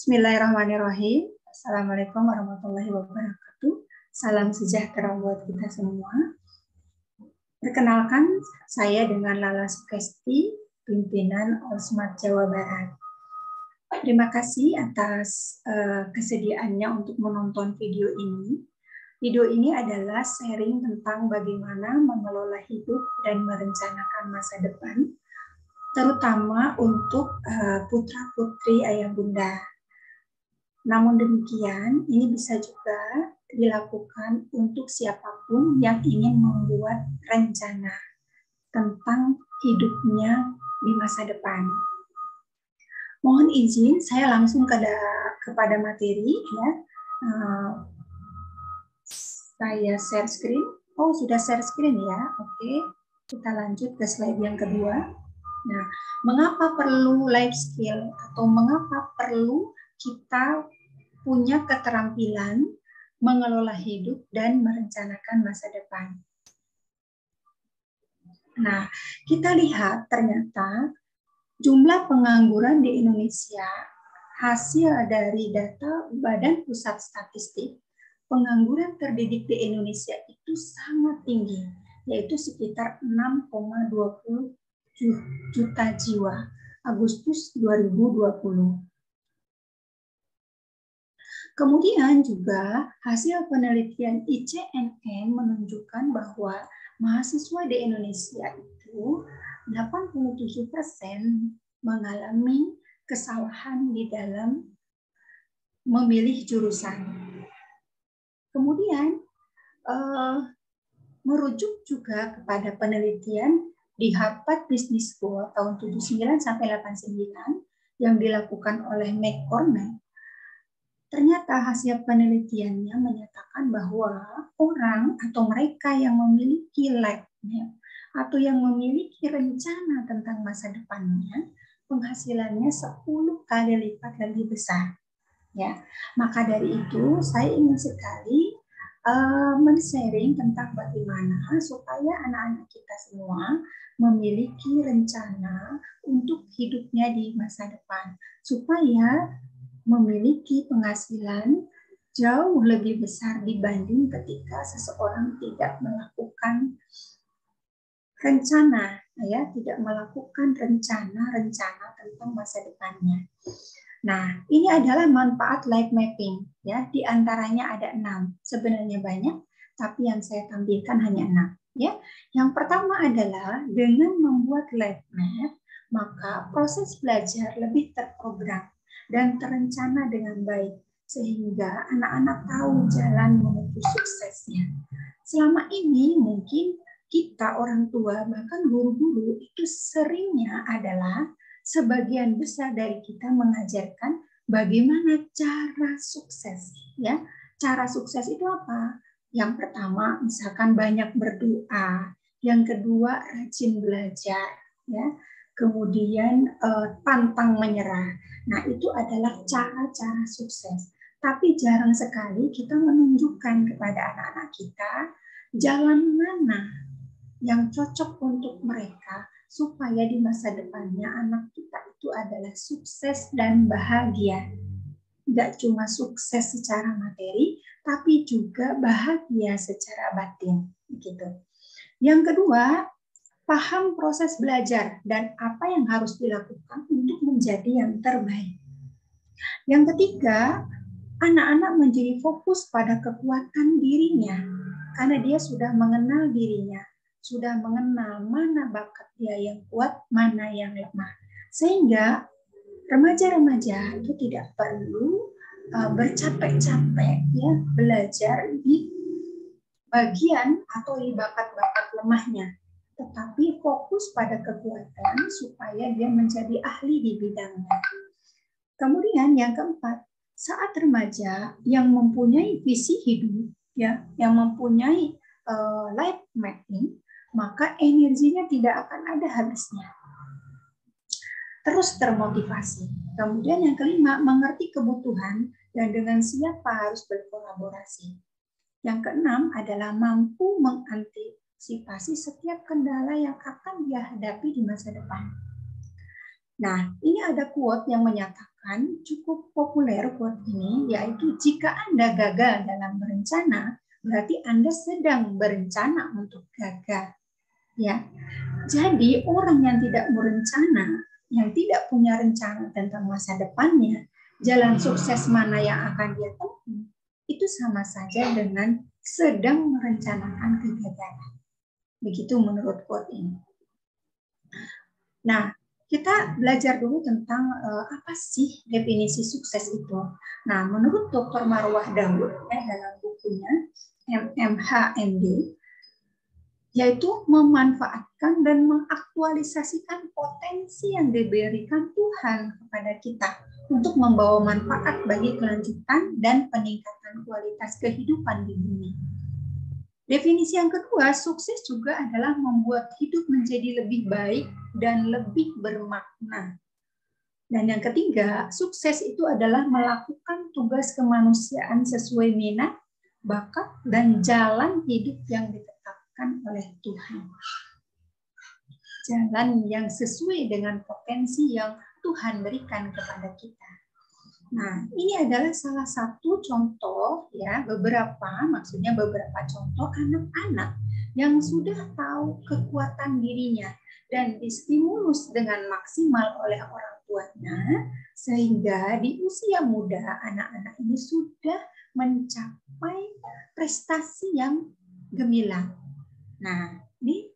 Bismillahirrahmanirrahim. Assalamualaikum warahmatullahi wabarakatuh. Salam sejahtera buat kita semua. Perkenalkan, saya dengan Lala Sukesti, pimpinan Olsmart Jawa Barat. Terima kasih atas kesediaannya untuk menonton video ini. Video ini adalah sharing tentang bagaimana mengelola hidup dan merencanakan masa depan, terutama untuk putra-putri ayah bunda. Namun demikian, ini bisa juga dilakukan untuk siapapun yang ingin membuat rencana tentang hidupnya di masa depan. Mohon izin, saya langsung kepada materi ya. Saya share screen. Oh, sudah share screen ya. Oke, kita lanjut ke slide yang kedua. Nah, mengapa perlu life skill atau mengapa perlu kita punya keterampilan mengelola hidup dan merencanakan masa depan? Nah, kita lihat ternyata jumlah pengangguran di Indonesia hasil dari data Badan Pusat Statistik, pengangguran terdidik di Indonesia itu sangat tinggi, yaitu sekitar 6,20 juta jiwa Agustus 2020. Kemudian juga hasil penelitian ICNN menunjukkan bahwa mahasiswa di Indonesia itu 87% mengalami kesalahan di dalam memilih jurusan. Kemudian merujuk juga kepada penelitian di Harvard Business School tahun 79 sampai 89 yang dilakukan oleh McCormack. Ternyata hasil penelitiannya menyatakan bahwa orang atau mereka yang memiliki life-nya atau yang memiliki rencana tentang masa depannya, penghasilannya 10 kali lipat lebih besar. Ya, maka dari itu saya ingin sekali men-sharing tentang bagaimana supaya anak-anak kita semua memiliki rencana untuk hidupnya di masa depan, supaya memiliki penghasilan jauh lebih besar dibanding ketika seseorang tidak melakukan rencana, ya, tidak melakukan rencana tentang masa depannya. Nah, ini adalah manfaat life mapping, ya. Di antaranya ada 6. Sebenarnya banyak, tapi yang saya tampilkan hanya 6, ya. Yang pertama adalah dengan membuat life map, maka proses belajar lebih terprogram dan terencana dengan baik, sehingga anak-anak tahu jalan menuju suksesnya. Selama ini mungkin kita orang tua, bahkan guru-guru itu seringnya adalah sebagian besar dari kita mengajarkan bagaimana cara sukses, ya. Cara sukses itu apa? Yang pertama, misalkan banyak berdoa. Yang kedua, rajin belajar, ya. Kemudian pantang menyerah. Nah, itu adalah cara-cara sukses. Tapi jarang sekali kita menunjukkan kepada anak-anak kita jalan mana yang cocok untuk mereka supaya di masa depannya anak kita itu adalah sukses dan bahagia. Tidak cuma sukses secara materi, tapi juga bahagia secara batin. Gitu. Yang kedua, paham proses belajar dan apa yang harus dilakukan untuk menjadi yang terbaik. Yang ketiga, anak-anak menjadi fokus pada kekuatan dirinya karena dia sudah mengenal dirinya, sudah mengenal mana bakat dia yang kuat, mana yang lemah. Sehingga remaja-remaja itu tidak perlu bercapek-capek ya belajar di bagian atau di bakat-bakat lemahnya, tetapi fokus pada kekuatan supaya dia menjadi ahli di bidangnya. Kemudian yang keempat, saat remaja yang mempunyai visi hidup, ya, yang mempunyai life mapping, maka energinya tidak akan ada habisnya. Terus termotivasi. Kemudian yang kelima, mengerti kebutuhan dan dengan siapa harus berkolaborasi. Yang keenam adalah mampu mengantisipasi setiap kendala yang akan dia hadapi di masa depan. Nah, ini ada quote yang menyatakan bahkan cukup populer quote ini, yaitu jika Anda gagal dalam berencana, berarti Anda sedang berencana untuk gagal. Ya, jadi orang yang tidak berencana, yang tidak punya rencana tentang masa depannya, jalan sukses mana yang akan dia tempuh, itu sama saja dengan sedang merencanakan kegagalan. Begitu menurut quote ini. Nah, kita belajar dulu tentang apa sih definisi sukses itu. Nah, menurut Dr. Marwah Daud dalam bukunya MMHMD, yaitu memanfaatkan dan mengaktualisasikan potensi yang diberikan Tuhan kepada kita untuk membawa manfaat bagi kelanjutan dan peningkatan kualitas kehidupan di bumi. Definisi yang kedua, sukses juga adalah membuat hidup menjadi lebih baik dan lebih bermakna. Dan yang ketiga, sukses itu adalah melakukan tugas kemanusiaan sesuai minat, bakat, dan jalan hidup yang ditetapkan oleh Tuhan. Jalan yang sesuai dengan potensi yang Tuhan berikan kepada kita. Nah, ini adalah salah satu contoh ya, maksudnya beberapa contoh anak-anak yang sudah tahu kekuatan dirinya dan distimulus dengan maksimal oleh orang tuanya, sehingga di usia muda anak-anak ini sudah mencapai prestasi yang gemilang. Nah, ini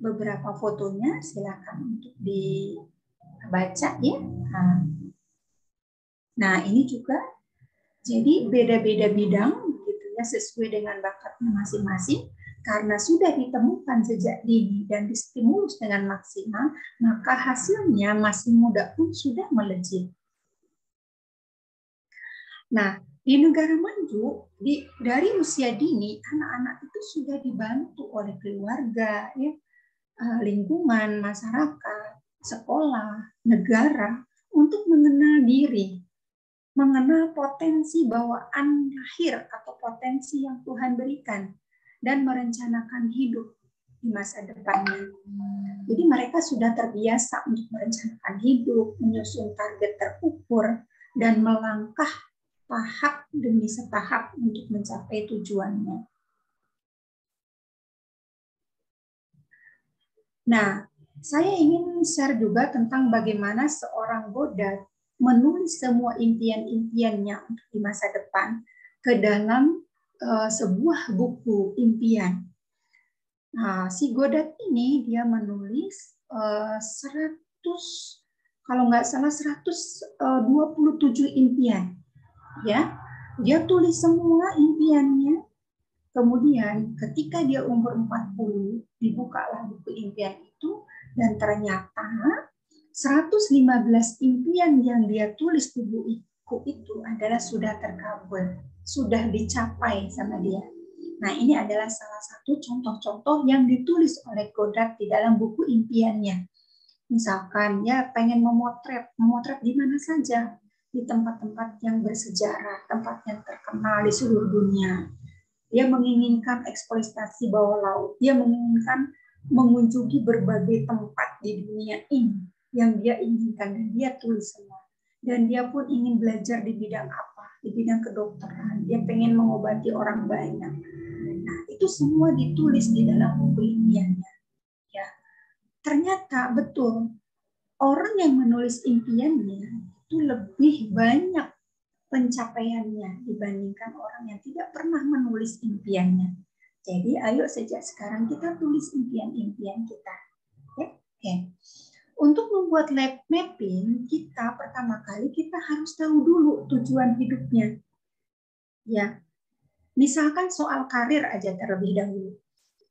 beberapa fotonya, silakan untuk dibaca ya. Nah, ini juga jadi beda-beda bidang gitu ya, sesuai dengan bakatnya masing-masing. Karena sudah ditemukan sejak dini dan distimulus dengan maksimal, maka hasilnya masih muda pun sudah melejit. Nah, di negara maju, dari usia dini, anak-anak itu sudah dibantu oleh keluarga, ya, lingkungan, masyarakat, sekolah, negara, untuk mengenal diri, mengenal potensi bawaan lahir atau potensi yang Tuhan berikan, dan merencanakan hidup di masa depannya. Jadi mereka sudah terbiasa untuk merencanakan hidup, menyusun target terukur, dan melangkah tahap demi setahap untuk mencapai tujuannya. Nah, saya ingin share juga tentang bagaimana seorang Godard menulis semua impian-impiannya untuk di masa depan ke dalam sebuah buku impian. Nah, si Godard ini dia menulis 127 impian. Ya, dia tulis semua impiannya. Kemudian ketika dia umur 40, dibukalah buku impian itu dan ternyata 115 impian yang dia tulis di buku itu adalah sudah terkabul, sudah dicapai sama dia. Nah, ini adalah salah satu contoh-contoh yang ditulis oleh Godard di dalam buku impiannya. Misalkan ya pengen memotret di mana saja, di tempat-tempat yang bersejarah, tempat yang terkenal di seluruh dunia. Dia menginginkan eksploitasi bawah laut. Dia menginginkan mengunjungi berbagai tempat di dunia ini yang dia inginkan, dan dia tulis semua. Dan dia pun ingin belajar di bidang apa? Di bidang kedokteran. Dia pengen mengobati orang banyak. Nah, itu semua ditulis di dalam buku impiannya. Ya, ternyata betul orang yang menulis impiannya itu lebih banyak pencapaiannya dibandingkan orang yang tidak pernah menulis impiannya. Jadi ayo sejak sekarang kita tulis impian-impian kita. Oke. Untuk membuat life mapping, kita pertama kali kita harus tahu dulu tujuan hidupnya. Ya. Misalkan soal karir aja terlebih dahulu.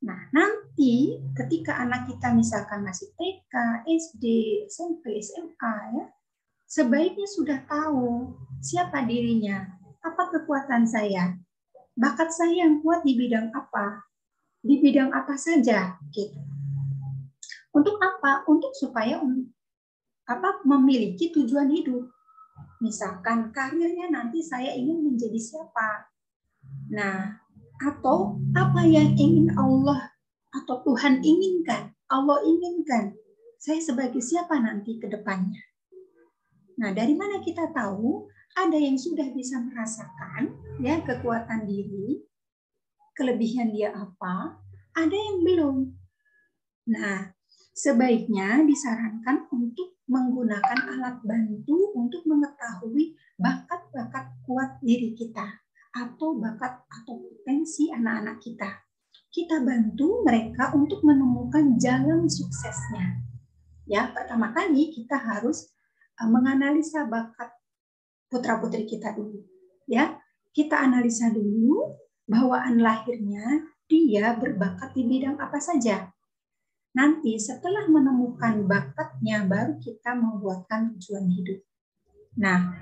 Nah, nanti ketika anak kita misalkan masih TK, SD, SMP, SMA ya, sebaiknya sudah tahu siapa dirinya, apa kekuatan saya, bakat saya yang kuat di bidang apa saja, gitu. Untuk apa? Untuk supaya memiliki tujuan hidup. Misalkan karirnya nanti saya ingin menjadi siapa. Nah, atau apa yang ingin Allah atau Tuhan inginkan, Allah inginkan, saya sebagai siapa nanti ke depannya. Nah, dari mana kita tahu? Ada yang sudah bisa merasakan ya kekuatan diri, kelebihan dia apa, ada yang belum. Nah, sebaiknya disarankan untuk menggunakan alat bantu untuk mengetahui bakat-bakat kuat diri kita atau bakat atau potensi anak-anak kita. Kita bantu mereka untuk menemukan jalan suksesnya. Ya, pertama kali kita harus menganalisa bakat putra-putri kita dulu. Ya, kita analisa dulu bawaan lahirnya dia berbakat di bidang apa saja. Nanti setelah menemukan bakatnya baru kita membuatkan tujuan hidup. Nah,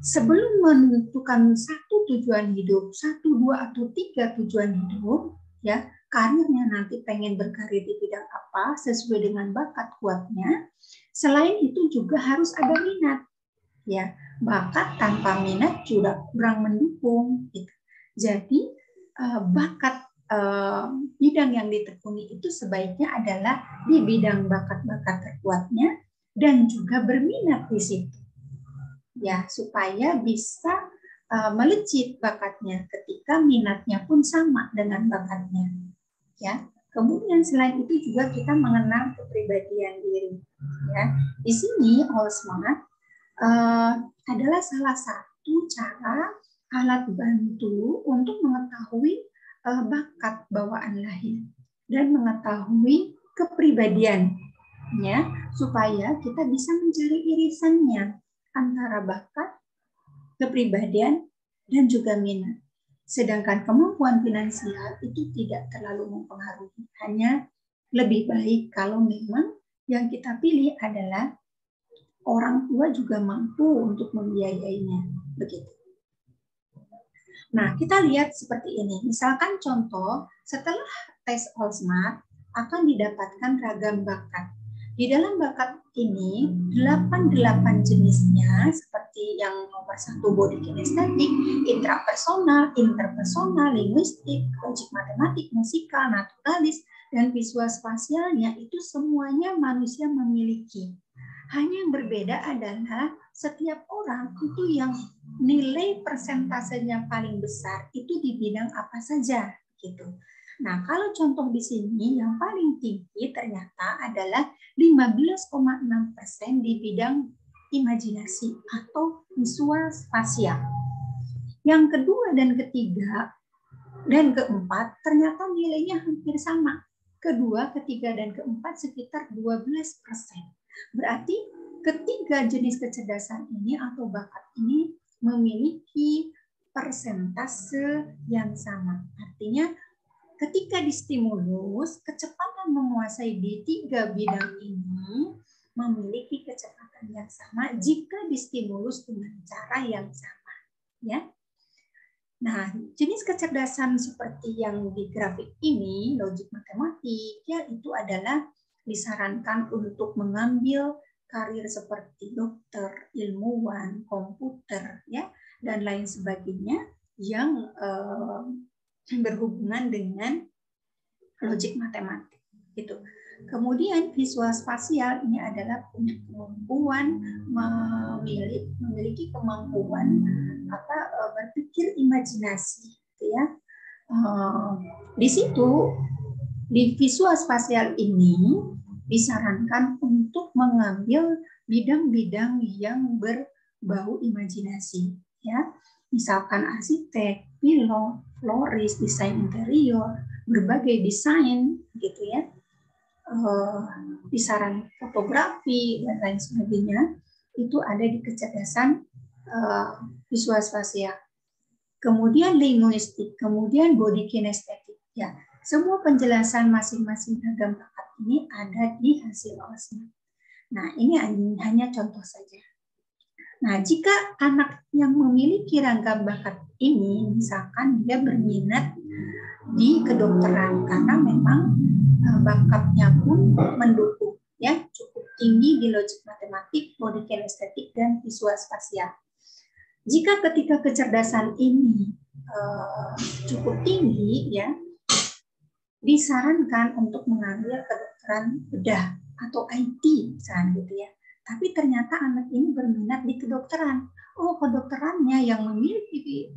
sebelum menentukan satu tujuan hidup, 1, 2 atau 3 tujuan hidup, ya, karirnya nanti pengen berkarir di bidang apa sesuai dengan bakat kuatnya. Selain itu juga harus ada minat. Ya, bakat tanpa minat juga kurang mendukung. Gitu. Jadi bakat bidang yang ditekuni itu sebaiknya adalah di bidang bakat-bakat terkuatnya dan juga berminat di situ. Ya, supaya bisa melecit bakatnya ketika minatnya pun sama dengan bakatnya. Ya. Kemudian selain itu juga kita mengenal kepribadian diri. Ya. Di sini All Smart adalah salah satu cara alat bantu untuk mengetahui bakat bawaan lahir dan mengetahui kepribadian, ya, supaya kita bisa mencari irisannya antara bakat, kepribadian, dan juga minat. Sedangkan kemampuan finansial itu tidak terlalu mempengaruhi, hanya lebih baik kalau memang yang kita pilih adalah orang tua juga mampu untuk membiayainya, begitu. Nah, kita lihat seperti ini. Misalkan contoh, setelah tes All Smart akan didapatkan ragam bakat. Di dalam bakat ini, 88 jenisnya seperti yang nomor 1 body kinestetik, intrapersonal, interpersonal, linguistik, logik matematik, musikal, naturalis, dan visual spasialnya itu semuanya manusia memiliki. Hanya yang berbeda adalah setiap orang itu yang nilai persentasenya paling besar itu di bidang apa saja gitu. Nah, kalau contoh di sini yang paling tinggi ternyata adalah 15,6% di bidang imajinasi atau visual spasial. Yang kedua dan ketiga dan keempat ternyata nilainya hampir sama. Kedua, ketiga, dan keempat sekitar 12%. Berarti ketiga jenis kecerdasan ini atau bakat ini memiliki persentase yang sama. Artinya ketika distimulus, kecepatan menguasai di 3 bidang ini memiliki kecepatan yang sama jika distimulus dengan cara yang sama. Ya. Nah, jenis kecerdasan seperti yang di grafik ini, logik matematik, ya itu adalah disarankan untuk mengambil karir seperti dokter, ilmuwan, komputer, ya, dan lain sebagainya yang berhubungan dengan logik matematik. Gitu. Kemudian visual spasial ini adalah punya kemampuan memiliki kemampuan berpikir imajinasi, gitu ya. Di situ di visual spasial ini disarankan untuk mengambil bidang-bidang yang berbau imajinasi, ya. Misalkan arsitek, pilot, florist, desain interior, berbagai desain, gitu ya. Disaran fotografi dan lain sebagainya itu ada di kecerdasan visual spasial. Kemudian linguistik, kemudian body kinestetik. Ya, semua penjelasan masing-masing ragam bakat ini ada di hasil All Smart. Nah, ini hanya contoh saja. Nah, jika anak yang memiliki ragam bakat ini, misalkan dia berminat di kedokteran karena memang bakatnya pun mendukung, ya, cukup tinggi di logik matematik, body kinestetik, dan visual spasial. Jika ketika kecerdasan ini cukup tinggi, ya, disarankan untuk mengambil kedokteran bedah atau IT, misalnya gitu ya. Tapi ternyata anak ini berminat di kedokteran. Oh, kedokterannya yang memiliki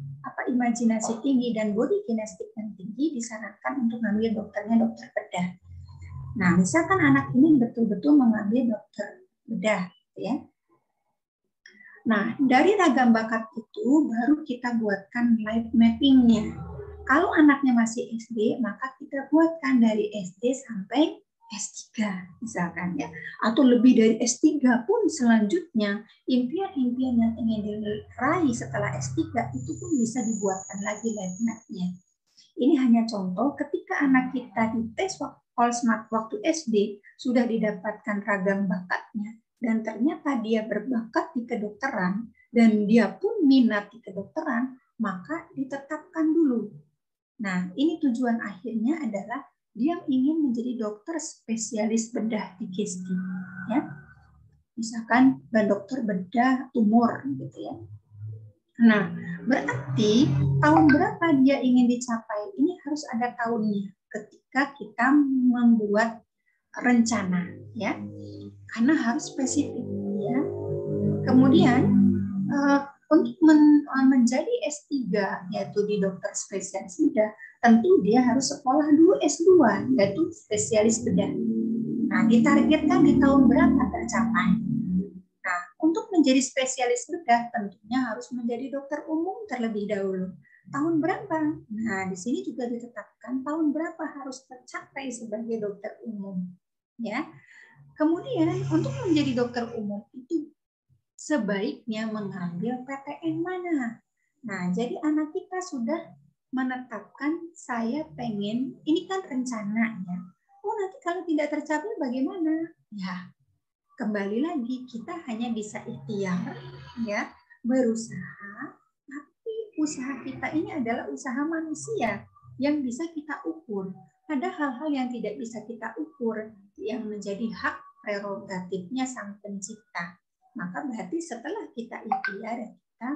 imajinasi tinggi dan body kinestik yang tinggi disarankan untuk mengambil dokternya dokter bedah. Nah, misalkan anak ini betul-betul mengambil dokter bedah, ya. Nah, dari ragam bakat itu baru kita buatkan life mapping-nya. Kalau anaknya masih SD, maka kita buatkan dari SD sampai S3 misalkan ya. Atau lebih dari S3 pun selanjutnya impian-impian yang ingin diraih setelah S3 itu pun bisa dibuatkan lagi life map-nya. Ini hanya contoh ketika anak kita di tes All-Smart waktu SD sudah didapatkan ragam bakatnya dan ternyata dia berbakat di kedokteran dan dia pun minat di kedokteran, maka ditetapkan dulu. Nah, ini tujuan akhirnya adalah dia ingin menjadi dokter spesialis bedah di GISD, ya. Misalkan dokter bedah tumor gitu ya. Nah, berarti tahun berapa dia ingin dicapai? Ini harus ada tahunnya ketika kita membuat rencana, ya. Karena harus spesifik, ya. Kemudian untuk menjadi S3 yaitu di dokter spesialis bedah, tentu dia harus sekolah dulu S2 yaitu spesialis bedah. Nah, ditargetkan di tahun berapa tercapai? Nah, untuk menjadi spesialis bedah tentunya harus menjadi dokter umum terlebih dahulu. Tahun berapa? Nah, di sini juga ditetapkan tahun berapa harus tercapai sebagai dokter umum, ya. Kemudian untuk menjadi dokter umum itu sebaiknya mengambil PTN mana? Nah, jadi anak kita sudah menetapkan saya pengen, ini kan rencana ya. Oh, nanti kalau tidak tercapai bagaimana? Ya, kembali lagi kita hanya bisa ikhtiar ya, berusaha, tapi usaha kita ini adalah usaha manusia yang bisa kita ukur. Ada hal-hal yang tidak bisa kita ukur yang menjadi hak prerogatifnya Sang Pencipta. Maka berarti setelah kita ikhtiar, kita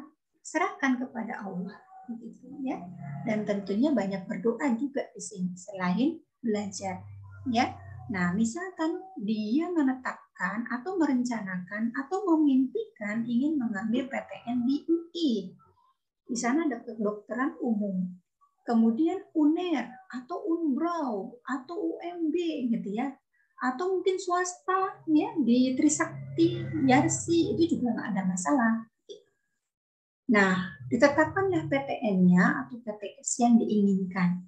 serahkan kepada Allah, gitu ya. Dan tentunya banyak berdoa juga di sini selain belajar, ya. Nah, misalkan dia menetapkan atau merencanakan atau memimpikan ingin mengambil PTN di UI. Di sana ada kedokteran umum. Kemudian UNER atau UNBRAW atau UMB gitu ya. Atau mungkin swasta ya di Trisakti, Yarsi itu juga nggak ada masalah. Nah, ditetapkanlah PTN-nya atau PTS yang diinginkan.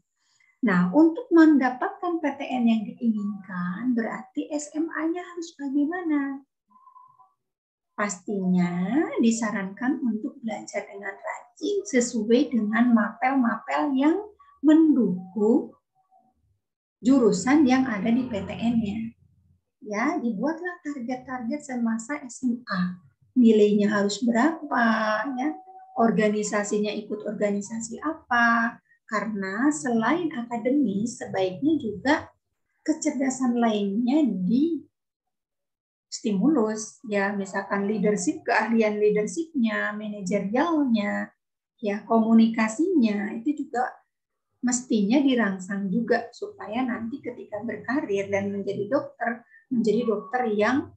Nah, untuk mendapatkan PTN yang diinginkan, berarti SMA-nya harus bagaimana? Pastinya disarankan untuk belajar dengan rajin sesuai dengan mapel-mapel yang mendukung jurusan yang ada di PTN-nya. Ya, dibuatlah target-target semasa SMA. Nilainya harus berapa, ya? Organisasinya ikut organisasi apa? Karena selain akademis, sebaiknya juga kecerdasan lainnya di stimulus, ya misalkan leadership, keahlian leadershipnya, manajerialnya, ya komunikasinya, itu juga mestinya dirangsang juga supaya nanti ketika berkarir dan menjadi dokter yang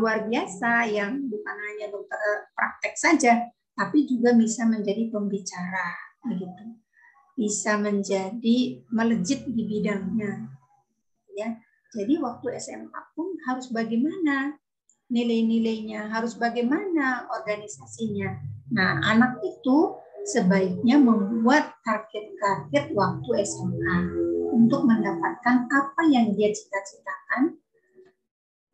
luar biasa, yang bukan hanya dokter praktek saja, tapi juga bisa menjadi pembicara, begitu. Bisa menjadi melejit di bidangnya, ya. Jadi waktu SMA pun harus bagaimana nilai-nilainya, harus bagaimana organisasinya. Nah, anak itu sebaiknya membuat target-target waktu SMA untuk mendapatkan apa yang dia cita-citakan,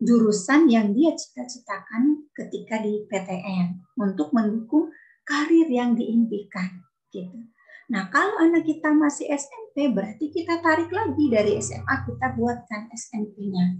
jurusan yang dia cita-citakan ketika di PTN untuk mendukung karir yang diimpikan, gitu. Nah, kalau anak kita masih SMP, berarti kita tarik lagi dari SMA, kita buatkan SMP-nya.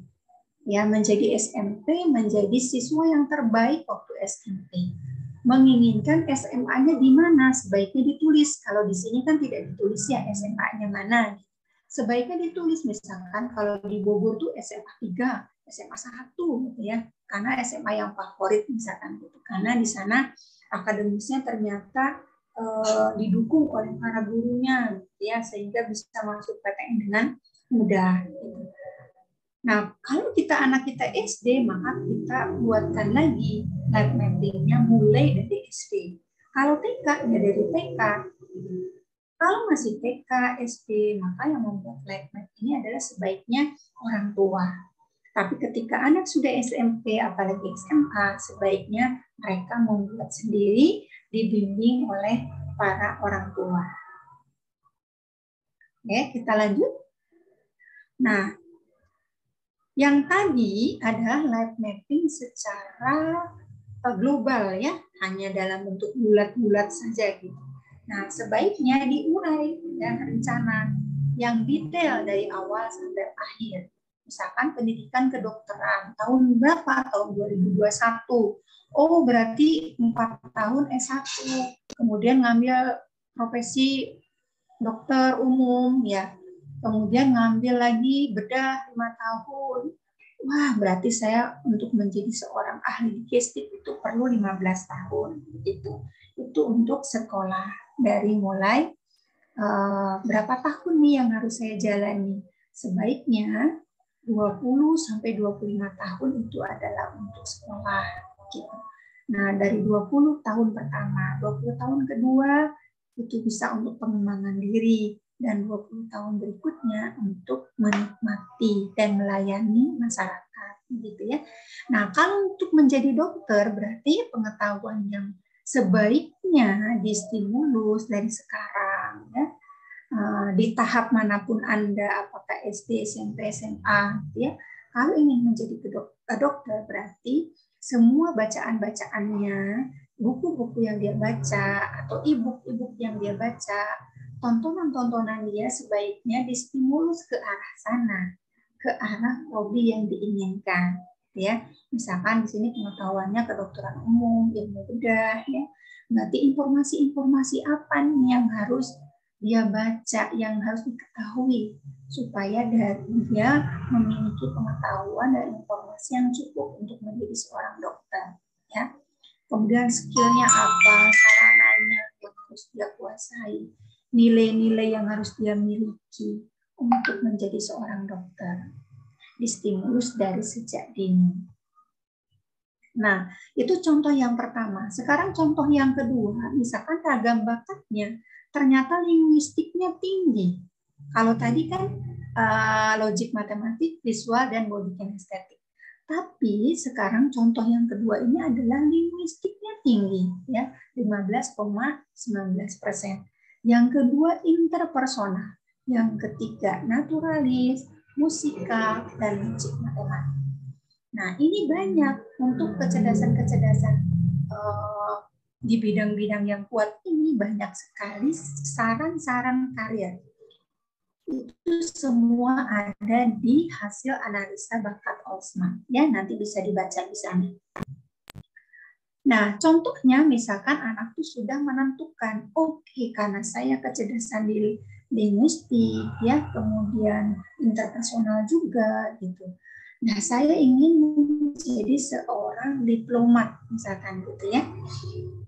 Ya, menjadi SMP, menjadi siswa yang terbaik waktu SMP. Menginginkan SMA-nya di mana? Sebaiknya ditulis. Kalau di sini kan tidak ditulis ya SMA-nya mana. Sebaiknya ditulis, misalkan kalau di Bogor tuh SMA 3, SMA 1 gitu ya. Karena SMA yang favorit misalkan gitu. Karena di sana akademisnya ternyata didukung oleh para gurunya, ya, sehingga bisa masuk PTN dengan mudah. Gitu. Nah, kalau anak kita SD, maka kita buatkan lagi life mapping-nya mulai dari SD. Kalau TK, ya dari TK. Kalau masih TK, SD, maka yang membuat life map ini adalah sebaiknya orang tua. Tapi ketika anak sudah SMP, apalagi SMA, sebaiknya mereka membuat sendiri, dibimbing oleh para orang tua. Oke, kita lanjut. Nah, yang tadi adalah life mapping secara global ya, hanya dalam bentuk bulat-bulat saja gitu. Nah, sebaiknya diurai dan rencana yang detail dari awal sampai akhir. Misalkan pendidikan kedokteran tahun berapa? Tahun 2021. Oh, berarti 4 tahun S1. Kemudian ngambil profesi dokter umum ya. Kemudian ngambil lagi bedah 5 tahun. Wah, berarti saya untuk menjadi seorang ahli gestik itu perlu 15 tahun gitu. Itu untuk sekolah dari mulai berapa tahun nih yang harus saya jalani. Sebaiknya 20 sampai 25 tahun itu adalah untuk sekolah gitu. Nah, dari 20 tahun pertama, 20 tahun kedua itu bisa untuk pengembangan diri dan 20 tahun berikutnya untuk menikmati dan melayani masyarakat gitu ya. Nah, kalau untuk menjadi dokter berarti pengetahuan yang sebaiknya distimulus dari sekarang ya. Di tahap manapun Anda, apakah SD, SMP, SMA, gitu ya. Kalau ingin menjadi dokter, berarti semua bacaan-bacaannya, buku-buku yang dia baca, atau e-book yang dia baca, tontonan-tontonan dia sebaiknya distimulus ke arah sana, ke arah hobi yang diinginkan. Ya, misalkan di sini pengetahuannya kedokteran umum, ilmu bedah, ya. Berarti informasi-informasi apa nih yang harus dia baca, yang harus diketahui supaya dia memiliki pengetahuan dan informasi yang cukup untuk menjadi seorang dokter ya. Kemudian skillnya apa, sarananya yang harus dia kuasai, nilai-nilai yang harus dia miliki untuk menjadi seorang dokter, distimulus dari sejak dini. Nah, itu contoh yang pertama. Sekarang contoh yang kedua, misalkan ragam bakatnya, ternyata linguistiknya tinggi. Kalau tadi kan logik matematik, visual, dan body kinestetik. Tapi sekarang contoh yang kedua ini adalah linguistiknya tinggi, ya 15,19%. Yang kedua interpersonal. Yang ketiga naturalis, musikal, dan logik matematik. Nah, ini banyak untuk kecerdasan-kecerdasan di bidang-bidang yang kuat ini banyak sekali saran-saran karir. Itu semua ada di hasil analisa bakat Olsman. Ya, nanti bisa dibaca di sana. Nah, contohnya misalkan anak itu sudah menentukan, oke, karena saya kecerdasan di linguistik, ya, kemudian interpersonal juga, gitu. Nah, saya ingin menjadi seorang diplomat, misalkan gitu ya.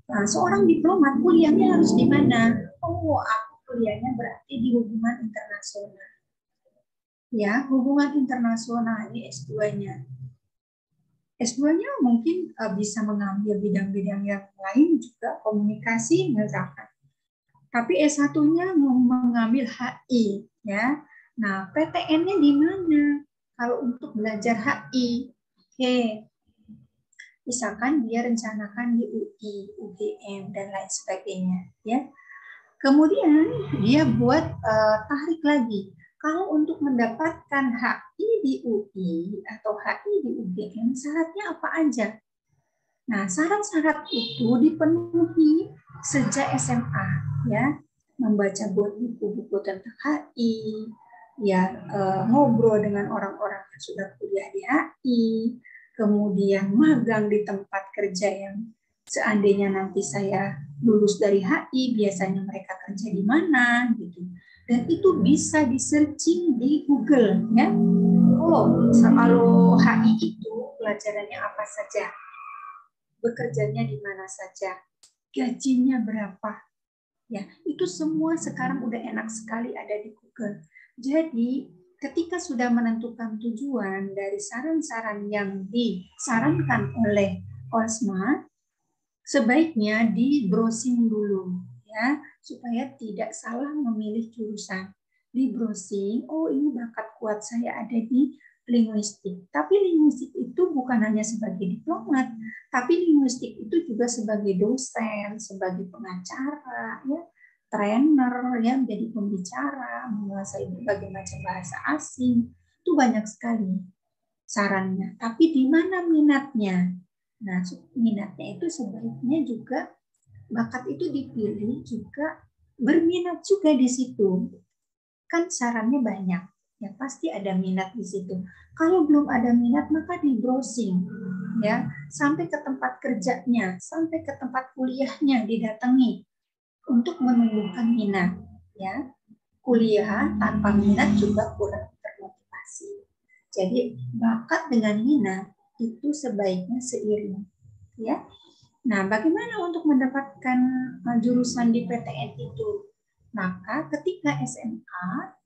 Nah, seorang diplomat kuliahnya harus di mana? Oh, aku kuliahnya berarti di hubungan internasional. Ya, hubungan internasional ini S2-nya. S2-nya mungkin bisa mengambil bidang-bidang yang lain juga, komunikasi misalkan. Tapi S1-nya mau mengambil HI, ya. Nah, PTN-nya di mana? Kalau untuk belajar HI, oke. Misalkan dia rencanakan di UI, UGM, dan lain sebagainya, ya. Kemudian dia buat tarik lagi. Kalau untuk mendapatkan HI di UI atau HI di UGM, syaratnya apa aja? Nah, syarat-syarat itu dipenuhi sejak SMA, ya. Membaca buku-buku tentang HI, ya, ngobrol dengan orang-orang yang sudah kuliah di HI, kemudian magang di tempat kerja yang seandainya nanti saya lulus dari HI, biasanya mereka kerja di mana, gitu. Dan itu bisa di-searching di Google, ya. Oh, kalau HI itu pelajarannya apa saja? Bekerjanya di mana saja, gajinya berapa, ya itu semua sekarang udah enak sekali ada di Google. Jadi ketika sudah menentukan tujuan dari saran-saran yang disarankan oleh OSMA, sebaiknya di browsing dulu ya, supaya tidak salah memilih jurusan. Di browsing, oh ini bakat kuat saya ada di linguistik. Tapi linguistik itu bukan hanya sebagai diplomat, tapi linguistik itu juga sebagai dosen, sebagai pengacara, ya, trainer, ya, menjadi pembicara, menguasai berbagai macam bahasa asing. Itu banyak sekali sarannya. Tapi di mana minatnya? Nah, minatnya itu sebaiknya juga bakat itu dipilih juga berminat juga di situ. Kan sarannya banyak, ya pasti ada minat di situ. Kalau belum ada minat maka di browsing, ya sampai ke tempat kerjanya, sampai ke tempat kuliahnya didatangi untuk menumbuhkan minat. Ya, kuliah tanpa minat juga kurang termotivasi. Jadi bakat dengan minat itu sebaiknya seiring, ya. Nah, bagaimana untuk mendapatkan jurusan di PTN itu? Maka ketika SMA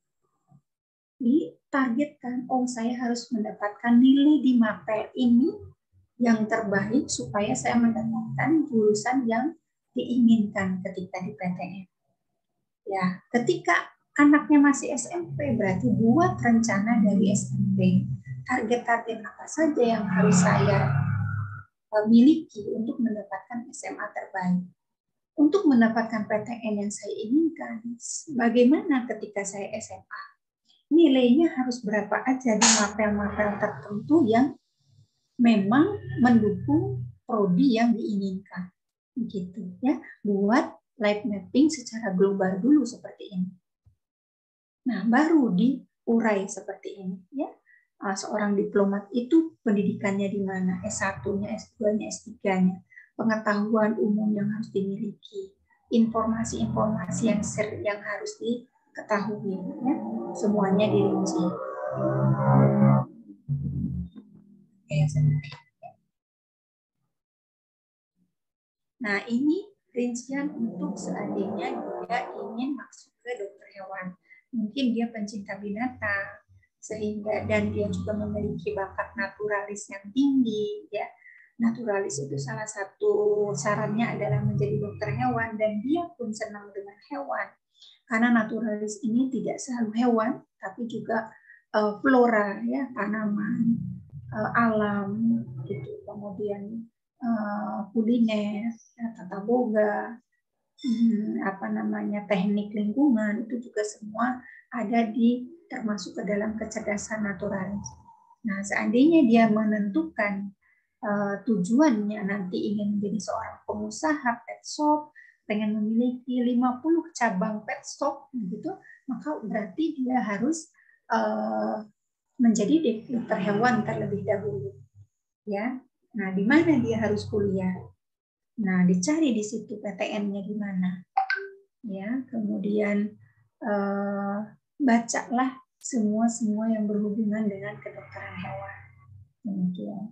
ditargetkan, oh saya harus mendapatkan nilai di mapel ini yang terbaik supaya saya mendapatkan jurusan yang diinginkan ketika di PTN. Ya, ketika anaknya masih SMP berarti buat rencana dari SMP. Target-target apa saja yang harus saya miliki untuk mendapatkan SMA terbaik. Untuk mendapatkan PTN yang saya inginkan, bagaimana ketika saya SMA? Nilainya harus berapa aja di mapel-mapel tertentu yang memang mendukung prodi yang diinginkan. Begitu ya, buat life mapping secara global dulu seperti ini. Nah, baru diurai seperti ini ya. Seorang diplomat itu pendidikannya di mana? S1-nya, S2-nya, S3-nya. Pengetahuan umum yang harus dimiliki, informasi-informasi yang harus diketahui ya. Semuanya dirinci. Nah, ini rincian untuk seandainya dia ingin masuk ke dokter hewan. Mungkin dia pencinta binatang, sehingga dan dia juga memiliki bakat naturalis yang tinggi, ya. Naturalis itu salah satu sarannya adalah menjadi dokter hewan dan dia pun senang dengan hewan. Karena naturalis ini tidak selalu hewan, tapi juga flora, ya, tanaman, alam, gitu. Kemudian kuliner, tata boga, teknik lingkungan itu juga semua ada di termasuk ke dalam kecerdasan naturalis. Nah, seandainya dia menentukan tujuannya nanti ingin menjadi seorang pengusaha pet shop, pengen memiliki 50 cabang pet shop gitu, maka berarti dia harus menjadi dokter hewan terlebih dahulu. Ya. Nah, di mana dia harus kuliah? Nah, dicari di situ PTN-nya di mana. Ya, kemudian bacalah semua yang berhubungan dengan kedokteran hewan. Demikian.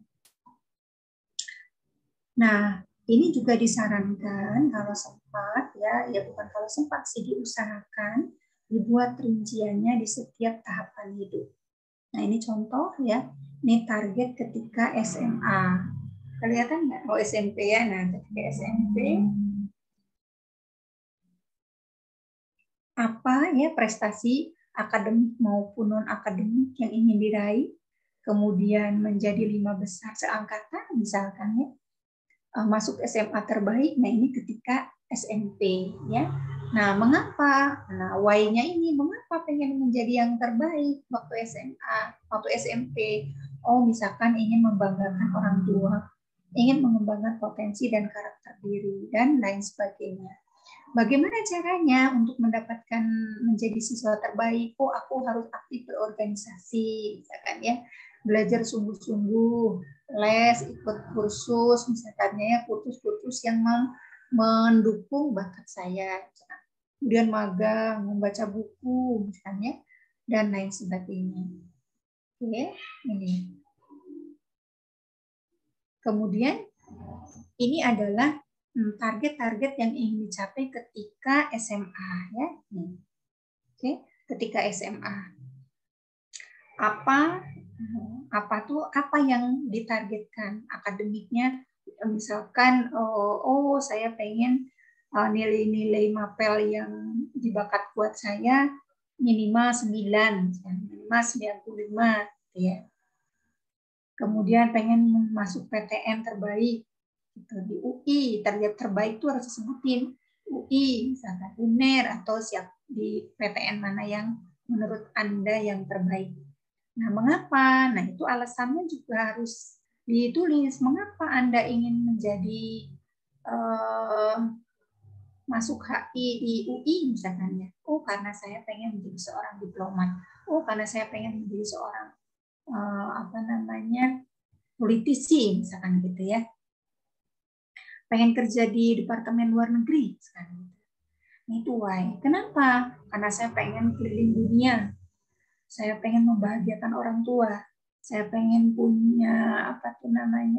Nah, ini juga disarankan kalau sempat ya bukan kalau sempat sih, diusahakan dibuat rinciannya di setiap tahapan hidup. Nah, ini contoh ya. Ini target ketika SMA. Kelihatan nggak? Oh, SMP ya. Nah, ketika SMP apa ya prestasi akademik maupun non akademik yang ingin diraih, kemudian menjadi 5 besar seangkatan misalkan ya, masuk SMA terbaik. Nah, ini ketika SMP ya. Nah, mengapa? Nah, why-nya ini mengapa pengen menjadi yang terbaik waktu SMA, waktu SMP? Oh, misalkan ingin membanggakan orang tua, ingin mengembangkan potensi dan karakter diri dan lain sebagainya. Bagaimana caranya untuk mendapatkan menjadi siswa terbaik? Oh, aku harus aktif berorganisasi, misalkan ya, belajar sungguh-sungguh, les, ikut kursus, misalkan ya, kursus-kursus yang mendukung bakat saya, kemudian magang, membaca buku, misalnya, dan lain sebagainya. Oke, ini. Kemudian ini adalah target-target yang ingin dicapai ketika SMA ya. Oke, ketika SMA. apa yang ditargetkan akademiknya. Misalkan saya pengen nilai-nilai mapel yang di bakat kuat saya minimal 9, minimal 95 gitu ya. Kemudian pengen masuk PTN terbaik gitu, di UI, target terbaik itu harus disebutin UI, misalkan UNER, atau siap di PTN mana yang menurut Anda yang terbaik. Nah, mengapa? Nah, itu alasannya juga harus ditulis. Mengapa Anda ingin menjadi masuk HI di UI misalkan ya? Oh, karena saya pengen menjadi seorang diplomat. Oh, karena saya pengen menjadi seorang politisi misalkan gitu ya. Pengen kerja di Departemen Luar Negeri misalkan gitu. Itu why. Kenapa? Karena saya pengen keliling dunia. Saya pengen membahagiakan orang tua. Saya pengen punya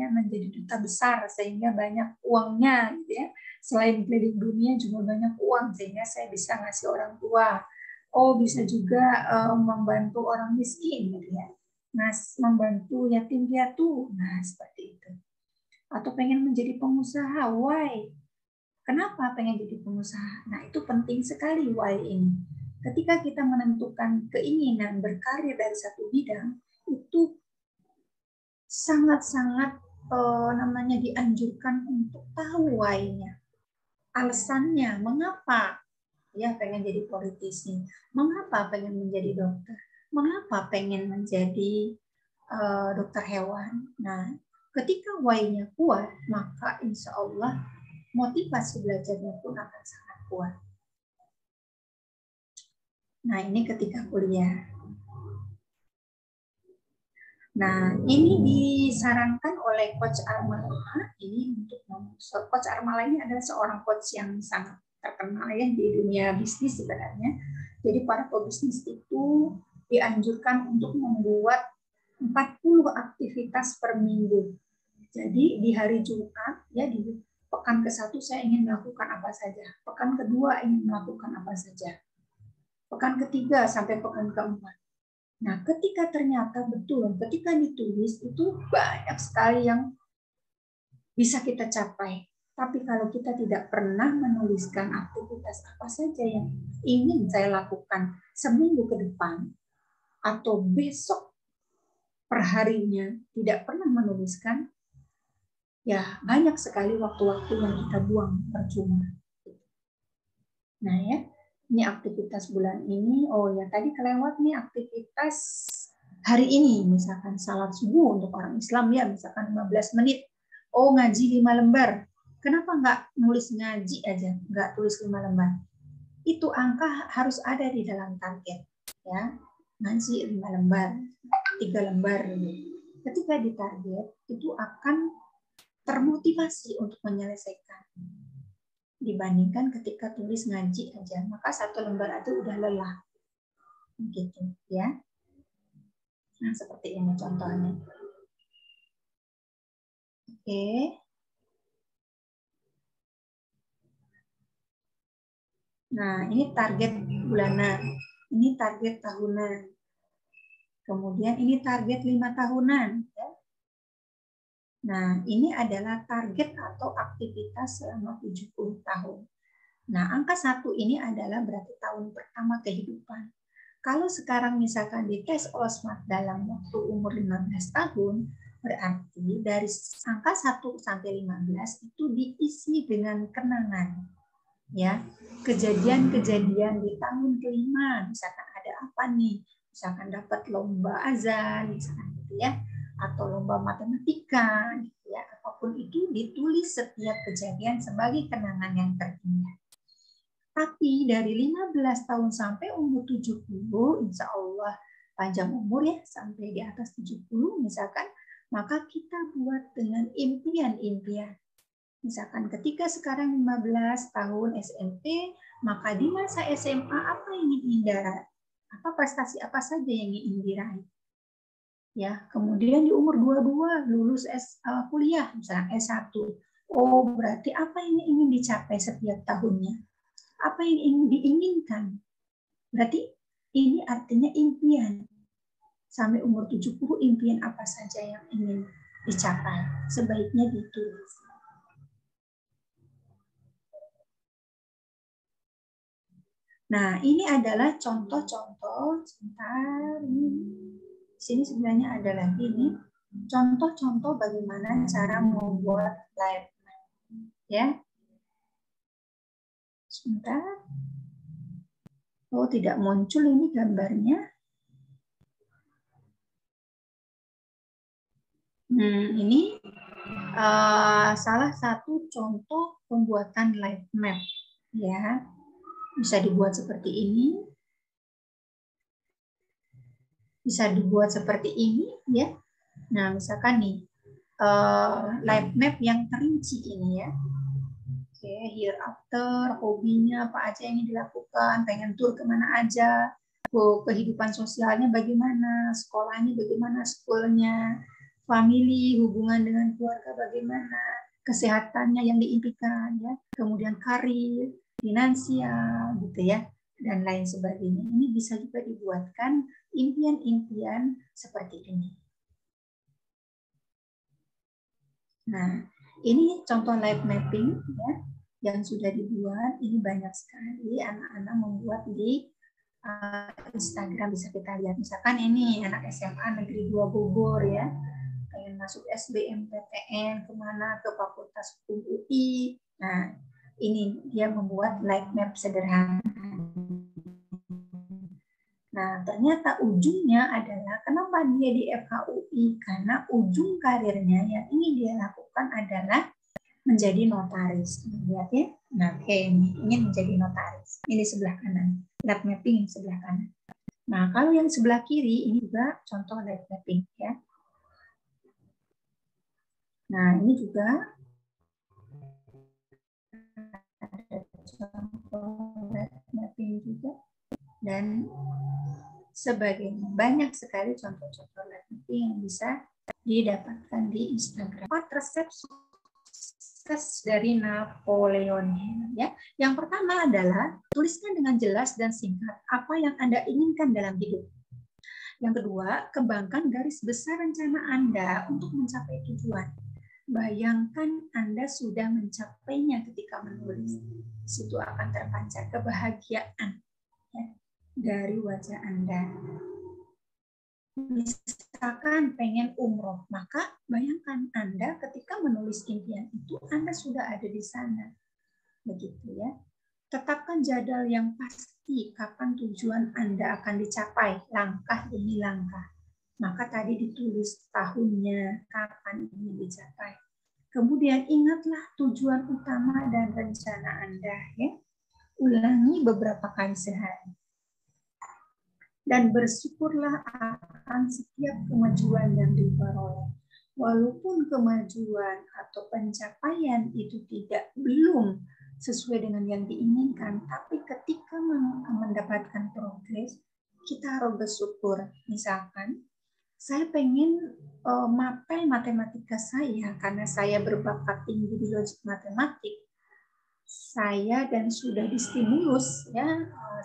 menjadi duta besar sehingga banyak uangnya gitu ya. Selain keliling dunia juga banyak uang sehingga saya bisa ngasih orang tua. Oh, bisa juga membantu orang miskin gitu ya. Membantu yatim piatu. Nah, seperti itu. Atau pengen menjadi pengusaha. Why? Kenapa pengen jadi pengusaha? Nah, itu penting sekali why ini. Ketika kita menentukan keinginan berkarir dari satu bidang, itu sangat-sangat dianjurkan untuk tahu why-nya. Alasannya, mengapa ya pengen jadi politisi? Mengapa pengen menjadi dokter? Mengapa pengen menjadi dokter hewan? Nah, ketika why-nya kuat, maka insya Allah motivasi belajarnya pun akan sangat kuat. Nah, ini ketika kuliah. Nah, ini disarankan oleh Coach Armala. Ini untuk Coach Armala ini adalah seorang coach yang sangat terkenal ya di dunia bisnis sebenarnya. Jadi para pebisnis itu dianjurkan untuk membuat 40 aktivitas per minggu. Jadi di hari Jumat ya di pekan ke-1 saya ingin melakukan apa saja. Pekan kedua ingin melakukan apa saja. Pekan ketiga sampai pekan keempat. Nah, ketika ternyata betul, ketika ditulis itu banyak sekali yang bisa kita capai. Tapi kalau kita tidak pernah menuliskan aktivitas apa saja yang ingin saya lakukan seminggu ke depan, atau besok perharinya tidak pernah menuliskan, ya banyak sekali waktu-waktu yang kita buang percuma. Nah ya, ini aktivitas bulan ini. Oh ya, tadi kelewat nih aktivitas hari ini. Misalkan salat subuh untuk orang Islam ya, misalkan 15 menit. Oh, ngaji 5 lembar. Kenapa nggak nulis ngaji aja, nggak tulis 5 lembar? Itu angka harus ada di dalam target. Ya, ngaji 5 lembar, 3 lembar. Ketika ditarget, itu akan termotivasi untuk menyelesaikan. Dibandingkan ketika tulis ngaji aja, maka 1 lembar aja udah lelah. Gitu ya. Nah, seperti ini contohnya. Oke. Nah, ini target bulanan. Ini target tahunan. Kemudian ini target 5 tahunan. Ya. Nah, ini adalah target atau aktivitas selama 70 tahun. Nah, angka 1 ini adalah berarti tahun pertama kehidupan. Kalau sekarang misalkan dites OSMAT dalam waktu umur 15 tahun, berarti dari angka 1 sampai 15 itu diisi dengan kenangan. Ya, kejadian-kejadian di tahun kelima, misalkan ada apa nih? Misalkan dapat lomba azan, misalkan gitu ya, atau lomba matematika, gitu ya. Apapun itu ditulis setiap kejadian sebagai kenangan yang terindah. Tapi dari 15 tahun sampai umur 70, insya Allah panjang umur ya, sampai di atas 70 misalkan, maka kita buat dengan impian-impian. Misalkan ketika sekarang 15 tahun SMP, maka di masa SMA apa yang ingin diraih? Apa prestasi apa saja yang ingin diraih? Ya, kemudian di umur 22 lulus kuliah, misalnya S1. Oh, berarti apa yang ingin dicapai setiap tahunnya? Apa yang ingin diinginkan? Berarti ini artinya impian. sampai umur 70 impian apa saja yang ingin dicapai. Sebaiknya ditulis. Nah, ini adalah contoh-contoh. Sebentar. Di sini sebenarnya ada lagi nih. Contoh-contoh bagaimana cara membuat life map. Ya. Sebentar. Oh, tidak muncul ini gambarnya. Ini salah satu contoh pembuatan life map. Ya, bisa dibuat seperti ini. Bisa dibuat seperti ini, ya. Nah, misalkan nih, life map yang terinci ini ya. Oke, hereafter, hobinya apa aja yang dilakukan, pengen tur kemana aja, kehidupan sosialnya bagaimana, sekolahnya bagaimana, sekolahnya, family, hubungan dengan keluarga bagaimana, kesehatannya yang diimpikan, ya, kemudian karir, finansial, gitu ya, dan lain sebagainya. Ini bisa juga dibuatkan impian-impian seperti ini. Nah, ini contoh life mapping ya yang sudah dibuat. Ini banyak sekali anak-anak membuat di Instagram, bisa kita lihat. Misalkan ini anak SMA Negeri 2 Bogor ya, pengen masuk SBMPTN kemana, ke Fakultas Hukum UI. Nah, ini dia membuat life map sederhana. Nah, ternyata ujungnya adalah kenapa dia di FHUI? Karena ujung karirnya yang ingin dia lakukan adalah menjadi notaris. Lihat ya. Nah, ini ingin menjadi notaris. Ini sebelah kanan. Life mapping sebelah kanan. Nah, kalau yang sebelah kiri ini juga contoh life mapping ya. Nah, ini juga ada contoh life mapping juga. Dan sebagainya. Banyak sekali contoh-contoh life mapping yang bisa didapatkan di Instagram. 4 resep sukses dari Napoleon Hill ya. Yang pertama adalah tuliskan dengan jelas dan singkat apa yang Anda inginkan dalam hidup. Yang kedua, kembangkan garis besar rencana Anda untuk mencapai tujuan. Bayangkan Anda sudah mencapainya ketika menulis. Situ akan terpancar kebahagiaan ya, dari wajah Anda. Misalkan pengen umroh, maka bayangkan Anda ketika menulis impian itu, Anda sudah ada di sana. Begitu ya. Tetapkan jadwal yang pasti kapan tujuan Anda akan dicapai, langkah demi langkah. Maka tadi ditulis tahunnya, kapan ini dicapai. Kemudian ingatlah tujuan utama dan rencana Anda ya. Ulangi beberapa kali sehari. Dan bersyukurlah akan setiap kemajuan yang diperoleh. Walaupun kemajuan atau pencapaian itu belum sesuai dengan yang diinginkan, tapi ketika mendapatkan progres, kita harus bersyukur. Misalkan, saya pengen mapel matematika saya karena saya berbakat tinggi di logik matematik. Saya dan sudah distimulus ya,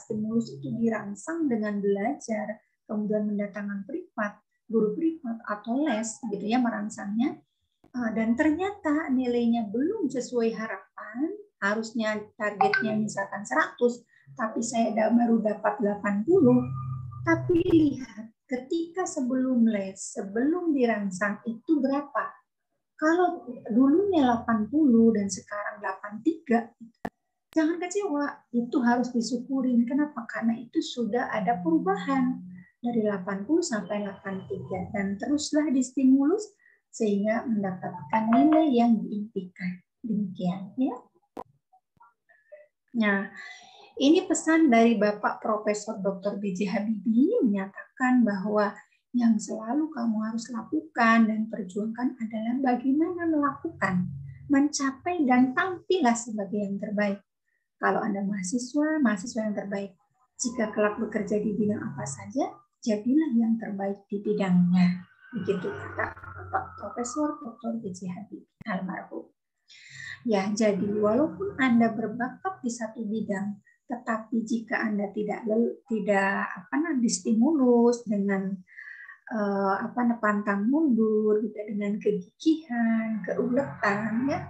stimulus itu dirangsang dengan belajar, kemudian mendatangkan privat, guru privat atau les gitu ya, merangsangnya, dan ternyata nilainya belum sesuai harapan, harusnya targetnya misalkan 100, tapi saya baru dapat 80. Tapi lihat ketika sebelum les, sebelum dirangsang itu berapa? Kalau dulunya 80 dan sekarang 83, jangan kecewa, itu harus disyukurin. Kenapa? Karena itu sudah ada perubahan dari 80 sampai 83 dan teruslah distimulus sehingga mendapatkan nilai yang diimpikan. Demikian ya. Nah, ini pesan dari Bapak Profesor Dr. B.J. Habibie menyatakan bahwa yang selalu kamu harus lakukan dan perjuangkan adalah bagaimana melakukan, mencapai dan tampillah sebagai yang terbaik. Kalau Anda mahasiswa yang terbaik. Jika kelak bekerja di bidang apa saja, jadilah yang terbaik di bidangnya. Begitu kata Bapak Profesor Dr. B.J. Habibie almarhum. Ya, jadi walaupun Anda berbakat di satu bidang, tetapi jika Anda tidak distimulus dengan pantang mundur gitu, dengan kegigihan, keuletan, ya.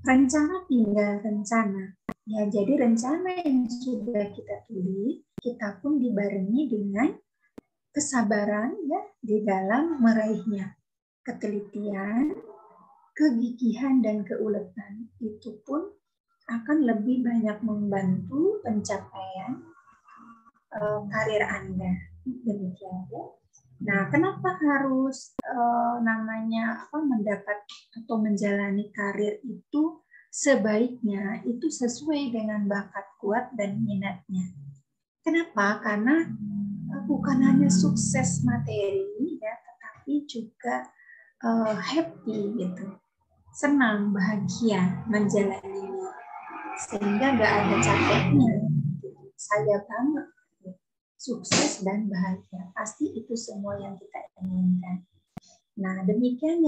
Rencana tinggal rencana. Ya, jadi rencana yang sudah kita tulis, kita pun dibarengi dengan kesabaran ya di dalam meraihnya. Ketelitian, kegigihan dan keuletan itu pun akan lebih banyak membantu pencapaian karir Anda. Demikian ya. Nah, kenapa harus mendapat atau menjalani karir itu sebaiknya itu sesuai dengan bakat kuat dan minatnya. Kenapa? Karena bukan hanya sukses materi ya, tetapi juga happy gitu, senang, bahagia menjalaninya, sehingga nggak ada capeknya. Saya banget sukses dan bahagia, pasti itu semua yang kita inginkan. Nah, demikian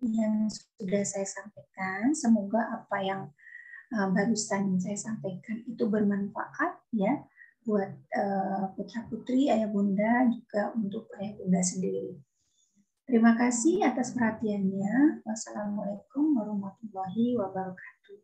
yang sudah saya sampaikan. Semoga apa yang barusan saya sampaikan itu bermanfaat ya buat putra putri, ayah bunda, juga untuk ayah bunda sendiri. Terima kasih atas perhatiannya. Wassalamualaikum warahmatullahi wabarakatuh.